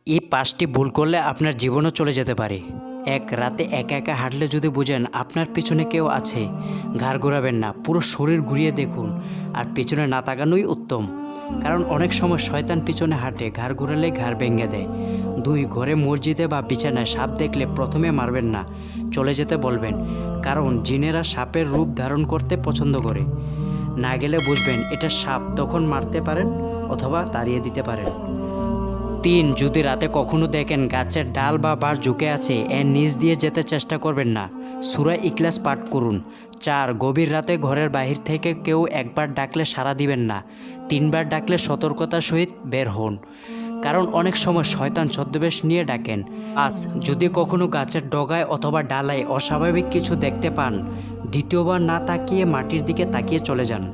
এই ৫টি ভুল করলে আপনার জীবনও চলে যেতে পারে। এক, রাতে একা একা হাঁটলে যদি বুঝেন আপনার পিছনে কেউ আছে, ঘাড় ঘোরাবেন না, পুরো শরীর ঘুরিয়ে দেখুন। আর পিছনে না তাকানোই উত্তম, কারণ অনেক সময় শয়তান পিছনে হাঁটে, ঘাড় ঘোরালে ঘাড় ভেঙে দেয়। ২, ঘরে, মসজিদে বা বিছানায় সাপ দেখলে প্রথমে মারবেন না, চলে যেতে বলবেন, কারণ জিনেরা সাপের রূপ ধারণ করতে পছন্দ করে। না গেলে বুঝবেন এটা সাপ, তখন মারতে পারেন অথবা তাড়িয়ে দিতে পারেন। ৩, যদি রাতে কখনো দেখেন গাছের ডাল বা বাঁশ ঝুঁকে আছে, এর নিচ দিয়ে যেতে চেষ্টা করবেন না, সূরা ইখলাস পাঠ করুন। ৪, গভীর রাতে ঘরের বাহির থেকে কেউ একবার ডাকলে সাড়া দিবেন না, ৩বার ডাকলে সতর্কতার সহিত বের হন, কারণ অনেক সময় শয়তান ছদ্মবেশ নিয়ে ডাকেন। ৫, যদি কখনো গাছের ডগায় অথবা ডালায় অস্বাভাবিক কিছু দেখতে পান, দ্বিতীয়বার না তাকিয়ে মাটির দিকে তাকিয়ে চলে যান।